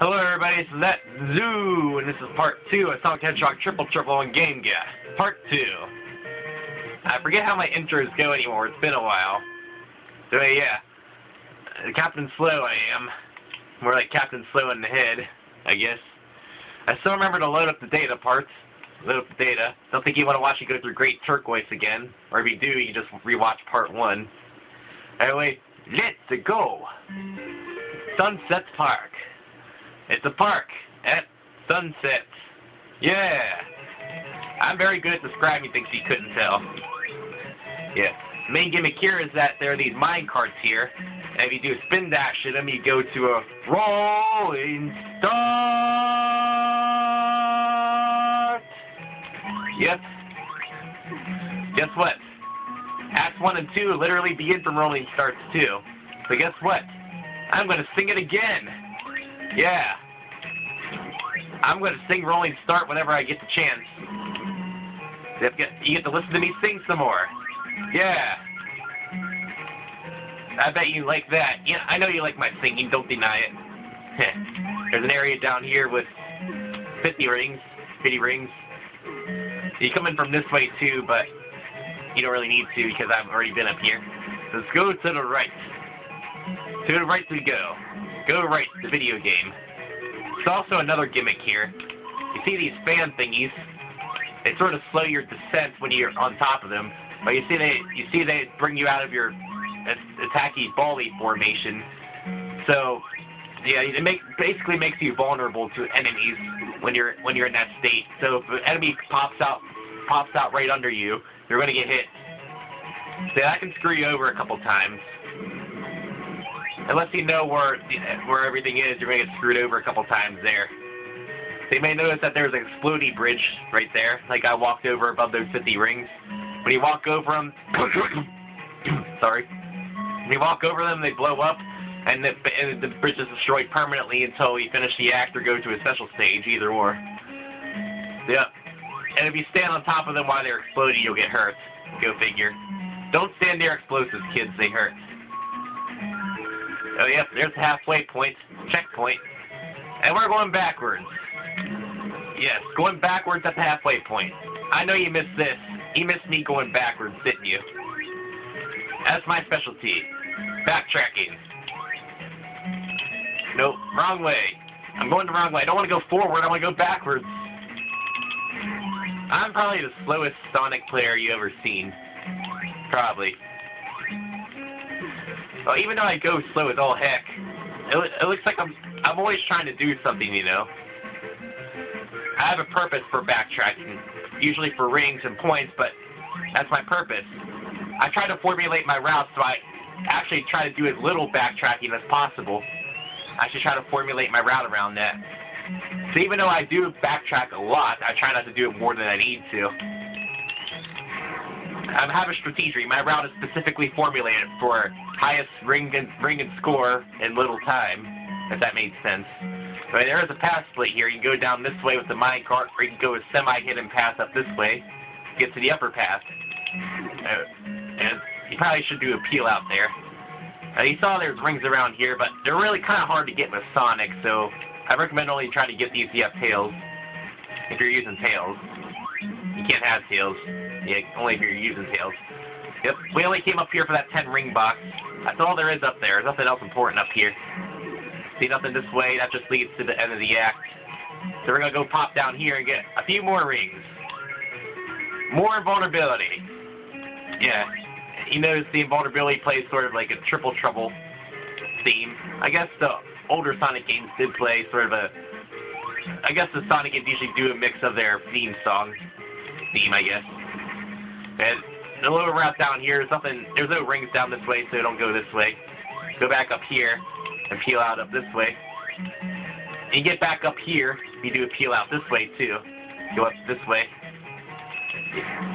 Hello everybody, this is that Zoo, and this is part 2 of Sonic Hedgehog Triple Triple on Game Gas. Part 2. I forget how my intros go anymore, it's been a while. So yeah, Captain Slow I am. More like Captain Slow in the head, I guess. I still remember to load up the data parts. Load up the data. Don't think you want to watch me go through Great Turquoise again. Or if you do, you can just rewatch part 1. Anyway, let's go! Sunset Park. It's a park at sunset. Yeah. I'm very good at describing things you couldn't tell. Yeah. The main gimmick here is that there are these mine carts here. And if you do a spin dash at them, you go to a rolling start. Yep. Guess what? Acts 1 and 2 literally begin from rolling starts too. So guess what? I'm going to sing it again. Yeah. I'm going to sing Rolling Start whenever I get the chance. You get to listen to me sing some more. Yeah. I bet you like that. Yeah, I know you like my singing, don't deny it. There's an area down here with 50 rings. You come in from this way too, but you don't really need to because I've already been up here. Let's go to the right. To the right we go. Go right, the video game. There's also another gimmick here. You see these fan thingies? They sort of slow your descent when you're on top of them. But you see they bring you out of your attacky bally formation. So yeah, it basically makes you vulnerable to enemies when you're in that state. So if an enemy pops out right under you, you're gonna get hit. So that can screw you over a couple times. Unless you know where everything is, you're going to get screwed over a couple times there. So you may notice that there's an explodey bridge right there, like I walked over above those 50 rings. When you walk over them, sorry. When you walk over them, they blow up, and the bridge is destroyed permanently until you finish the act or go to a special stage, either or. Yep. And if you stand on top of them while they're exploding, you'll get hurt. Go figure. Don't stand near explosives, kids, they hurt. Oh, yep, there's the halfway point, checkpoint, and we're going backwards. Yes, going backwards at the halfway point. I know you missed this. You missed me going backwards, didn't you? That's my specialty. Backtracking. Nope, wrong way. I'm going the wrong way. I don't want to go forward, I want to go backwards. I'm probably the slowest Sonic player you ever seen. Probably. Well, even though I go slow as all heck, it looks like I'm always trying to do something, you know. I have a purpose for backtracking, usually for rings and points, but that's my purpose. I try to formulate my routes, so I actually try to do as little backtracking as possible. I should try to formulate my route around that. So even though I do backtrack a lot, I try not to do it more than I need to. I have a strategy. My route is specifically formulated for highest ring and score in little time, if that made sense. Right, there is a path split here. You can go down this way with the minecart, or you can go with semi-hidden path up this way to get to the upper path. And you probably should do a peel out there. You saw there's rings around here, but they're really kind of hard to get with Sonic, so I recommend only trying to get these if you have tails. If you're using tails. You can't have tails. Yeah, only if you're using tails. Yep, we only came up here for that 10 ring box. That's all there is up there. There's nothing else important up here. See, nothing this way. That just leads to the end of the act. So we're going to go pop down here and get a few more rings. More invulnerability. Yeah. You notice the invulnerability plays sort of like a Triple Trouble theme. I guess the older Sonic games did play sort of a... I guess the Sonic games usually do a mix of their theme, I guess. And the lower route down here is nothing. There's no rings down this way, so don't go this way. Go back up here and peel out up this way. And you get back up here, you do a peel out this way too. Go up this way.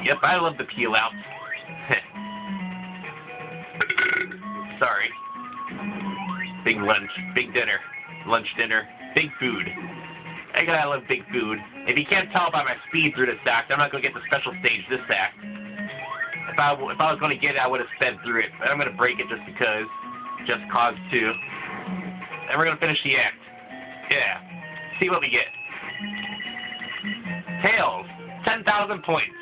Yep, I love the peel out. Sorry. Big lunch, big dinner, lunch dinner, big food. I love big food. If you can't tell by my speed through this act, I'm not going to get the special stage this act. If I was going to get it, I would have sped through it. But I'm going to break it just because. Just cause 2. And we're going to finish the act. Yeah. See what we get. Tails. 10,000 points.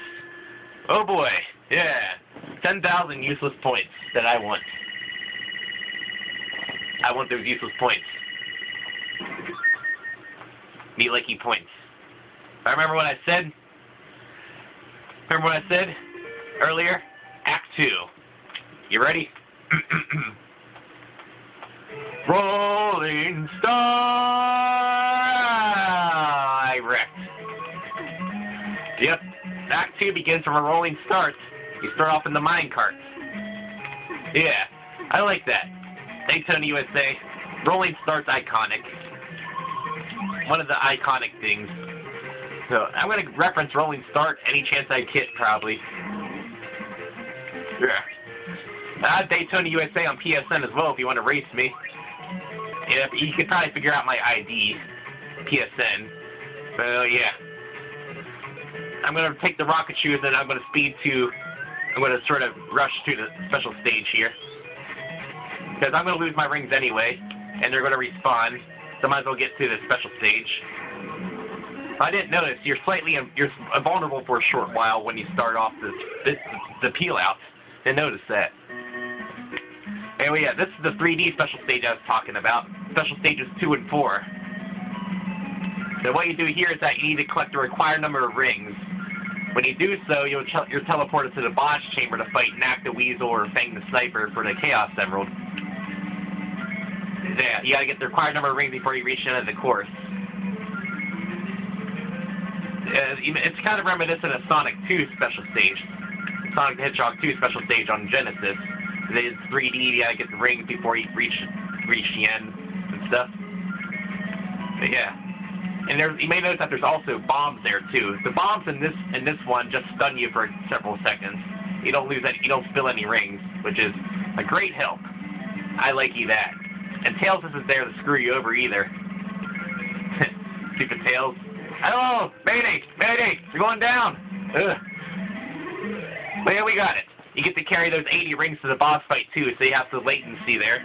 Oh boy. Yeah. 10,000 useless points that I want. I want those useless points. Me licky points. I remember what I said? Remember what I said earlier? Act 2. You ready? Rolling Star! I wrecked. Yep. Act 2 begins from a rolling start. You start off in the minecart. Yeah. I like that. Daytona, USA. Rolling start's iconic. One of the iconic things. So, I'm going to reference Rolling Start any chance I get, probably. Yeah. Daytona, USA on PSN as well if you want to race me. Yeah, you could probably figure out my ID. PSN. So, yeah. I'm going to take the rocket shoes and I'm going to I'm going to sort of rush to the special stage here. Because I'm going to lose my rings anyway, and they're going to respawn, so I might as well get to the special stage. I didn't notice, you're vulnerable for a short while when you start off the peel out. Didn't notice that. Anyway, yeah, this is the 3D special stage I was talking about. Special stages 2 and 4. So what you do here is that you need to collect the required number of rings. When you do so, you're teleported to the boss chamber to fight Knack the Weasel or Fang the Sniper for the Chaos Emerald. Yeah, you gotta get the required number of rings before you reach the end of the course. It's kind of reminiscent of Sonic 2 special stage. Sonic the Hedgehog 2 special stage on Genesis. It's 3D, you gotta get the rings before you reach the end and stuff. But yeah. And you may notice that there's also bombs there too. The bombs in this one just stun you for several seconds. You don't spill any rings, which is a great help. I like that. And Tails isn't there to screw you over either. Stupid Tails. Hello! Mayday! Mayday! You're going down! Ugh. But yeah, we got it. You get to carry those 80 rings to the boss fight too, so you have the latency there.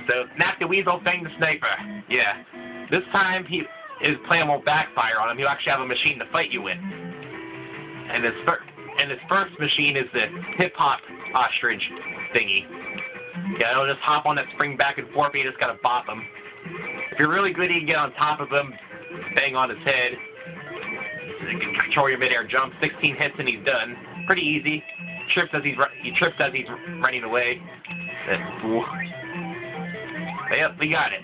So, Knack the Weasel, Fang the Sniper. Yeah. This time, his plan won't backfire on him. He'll actually have a machine to fight you with. And his first machine is the hip-hop ostrich thingy. Yeah, it'll just hop on that spring back and forth, you just gotta bop him. If you're really good, you can get on top of him, bang on his head. You can control your mid-air jump. 16 hits and he's done. Pretty easy. He trips as he's running away. But yep, we got it.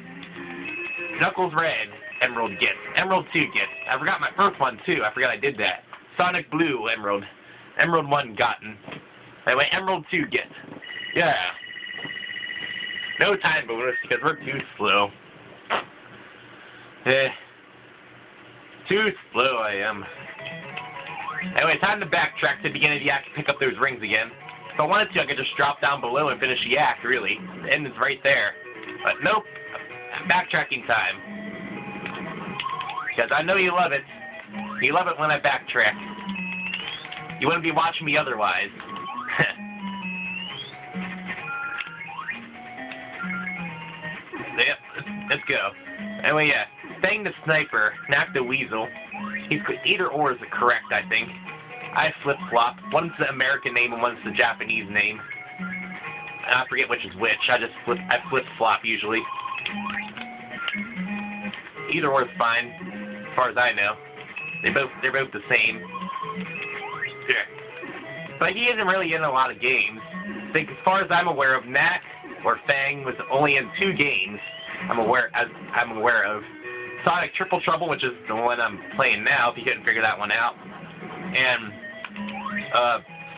Knuckles red, Emerald gets. Emerald 2 gets. I forgot my first one too. I forgot I did that. Sonic Blue, Emerald. Emerald 1 gotten. Anyway, Emerald 2 gets. Yeah. No time bonus because we're too slow. Too slow I am. Anyway, time to backtrack to the beginning of the act to pick up those rings again. If I wanted to, I could just drop down below and finish the act, really. The end is right there. But nope. Backtracking time. Because I know you love it. You love it when I backtrack. You wouldn't be watching me otherwise. Yep, let's go. Anyway, yeah. Fang the Sniper, Knack the Weasel. Either or is correct, I think. I flip-flop. One's the American name and one's the Japanese name. I forget which is which. I flip-flop usually. Either or is fine, as far as I know. They're both the same. Yeah. But he isn't really in a lot of games. I think as far as I'm aware of, Knack or Fang was only in 2 games I'm aware of. Sonic Triple Trouble, which is the one I'm playing now, if you couldn't figure that one out. And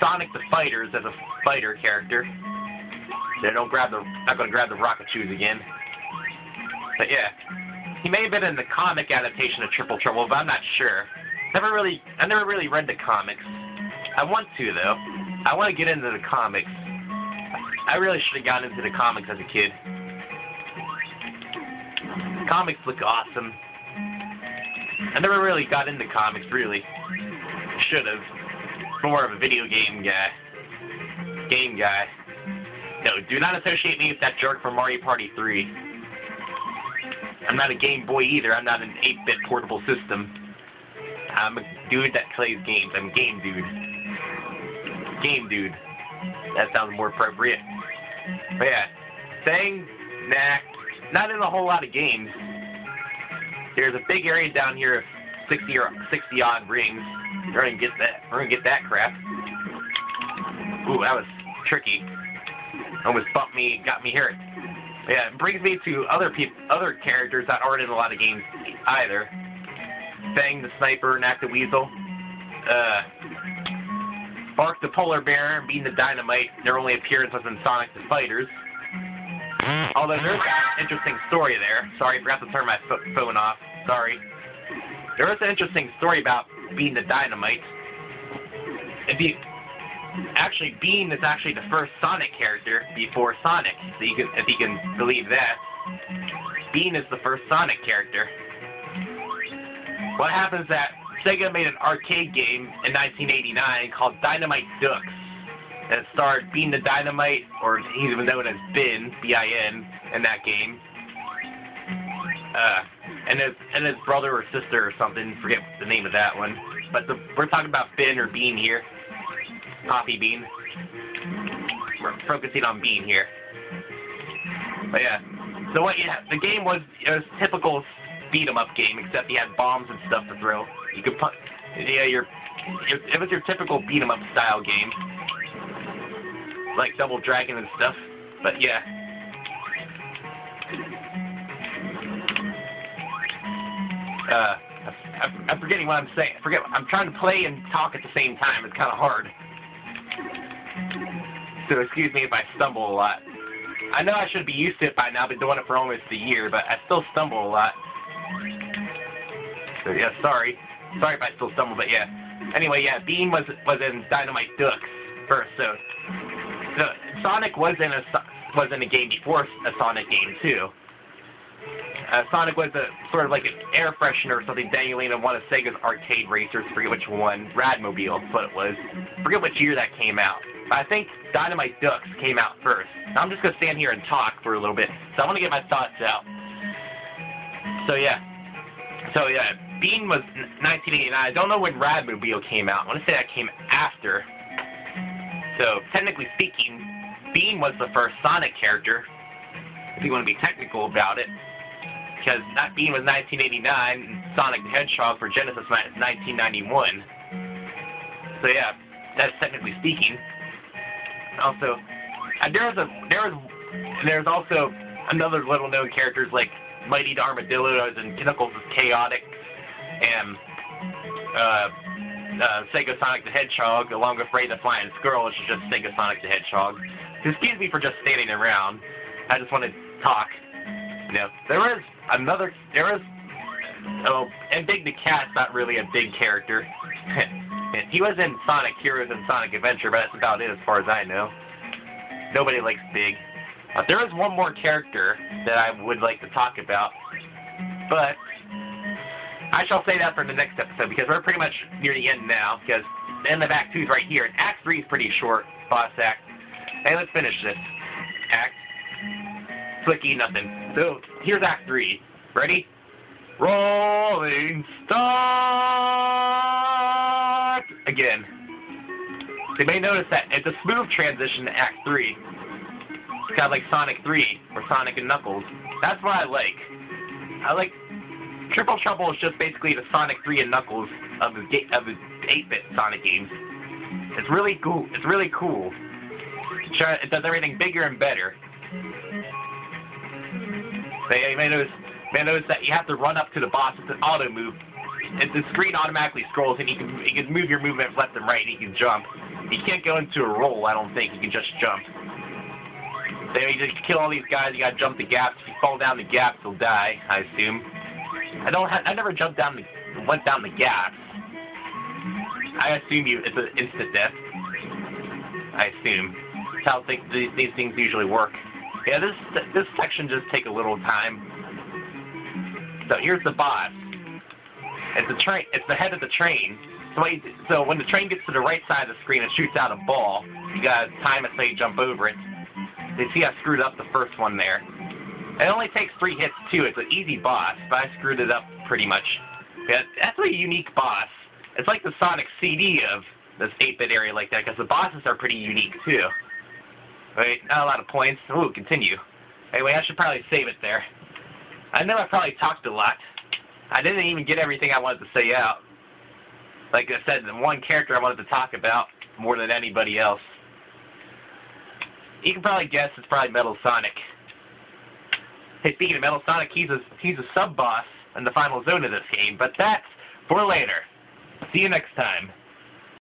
Sonic the Fighters as a fighter character. They not gonna grab the rocket shoes again. But yeah. He may have been in the comic adaptation of Triple Trouble, but I'm not sure. I never really read the comics. I want to though. I want to get into the comics. I really should have gotten into the comics as a kid. Comics look awesome. I never really got into comics, really. Should have. More of a video game guy. No, do not associate me with that jerk from Mario Party 3. I'm not a Game Boy either. I'm not an 8-bit portable system. I'm a dude that plays games. I'm a game dude. Game dude. That sounds more appropriate. But yeah, saying, nah, not in a whole lot of games. There's a big area down here of 60 odd rings. We're gonna get that. We're gonna get that crap. Ooh, that was tricky. Almost bumped me, got me hurt. But yeah, it brings me to other characters that aren't in a lot of games either. Fang the Sniper, Knack the Weasel, Bark the Polar Bear, Bean the Dynamite. Their only appearance was in Sonic the Fighters. Although there's an interesting story there. Sorry, I forgot to turn my phone off. Sorry. There is an interesting story about Bean the Dynamite. Bean is actually the first Sonic character before Sonic. So if you can believe that. Bean is the first Sonic character. What happens is that Sega made an arcade game in 1989 called Dynamite Ducks. And it starred Bean the Dynamite, or he's even known as Bin, B-I-N, in that game. And his brother or sister or something, forget the name of that one. But we're talking about Bin or Bean here. Coffee Bean. We're focusing on Bean here. But yeah. So the game was a typical beat 'em up game, except you had bombs and stuff to throw. You could put, yeah, it was your typical beat 'em up style game, like Double Dragon and stuff. But yeah, I'm forgetting what I'm saying. I'm trying to play and talk at the same time. It's kind of hard. So excuse me if I stumble a lot. I know I should be used to it by now. I've been doing it for almost a year, but I still stumble a lot. So yeah, sorry if I still stumble, but yeah. Anyway, yeah, Bean was in Dynamite Ducks first, so Sonic was in a game before a Sonic game too. Sonic was sort of like an air freshener or something dangling on one of Sega's arcade racers. Forget which one. Radmobile, that's what it was. Forget which year that came out. But I think Dynamite Ducks came out first. Now I'm just gonna stand here and talk for a little bit, so I want to get my thoughts out. So yeah, Bean was 1989. I don't know when Radmobile came out. I want to say that came after. So technically speaking, Bean was the first Sonic character, if you want to be technical about it. Because that Bean was 1989, and Sonic the Hedgehog for Genesis was 1991. So yeah, that's technically speaking. Also, there's also another little known characters like Mighty the Armadillos and Knuckles is Chaotic, and Sega Sonic the Hedgehog, along with Ray the Flying Squirrel, which is just Sega Sonic the Hedgehog. Excuse me for just standing around. I just want to talk. You know, and Big the Cat's not really a big character. He was in Sonic Heroes and Sonic Adventure, but that's about it as far as I know. Nobody likes Big. There is one more character that I would like to talk about, but I shall say that for the next episode, because we're pretty much near the end now, because the end of Act 2 is right here, and Act 3 is pretty short, boss act. Hey, let's finish this act. Clicky, nothing. So, here's Act 3. Ready? Rolling start! Again. So you may notice that it's a smooth transition to Act 3. It's kind of like Sonic 3, or Sonic and Knuckles. That's what I like. Triple Trouble is just basically the Sonic 3 and Knuckles of the 8-bit Sonic games. It's really cool. It's really cool. It does everything bigger and better. So yeah, you may notice that you have to run up to the boss with an auto move. The screen automatically scrolls, and you can move your movement left and right, and you can jump. You can't go into a roll, I don't think. You can just jump. So you just kill all these guys. You gotta jump the gaps. If you fall down the gaps, you'll die, I assume. I never went down the gaps. I assume it's an instant death. I assume. That's how these things usually work. Yeah, this section just take a little time. So here's the boss. It's the train. It's the head of the train. So when the train gets to the right side of the screen, it shoots out a ball. You gotta time it so you jump over it. You see I screwed up the first one there. It only takes 3 hits, too. It's an easy boss, but I screwed it up pretty much. Yeah, that's a unique boss. It's like the Sonic CD of this 8-bit area like that, because the bosses are pretty unique, too. Wait, not a lot of points. Ooh, continue. Anyway, I should probably save it there. I know I probably talked a lot. I didn't even get everything I wanted to say out. Like I said, the one character I wanted to talk about more than anybody else. You can probably guess it's probably Metal Sonic. Hey, speaking of Metal Sonic, he's a sub-boss in the final zone of this game, but that's for later. See you next time.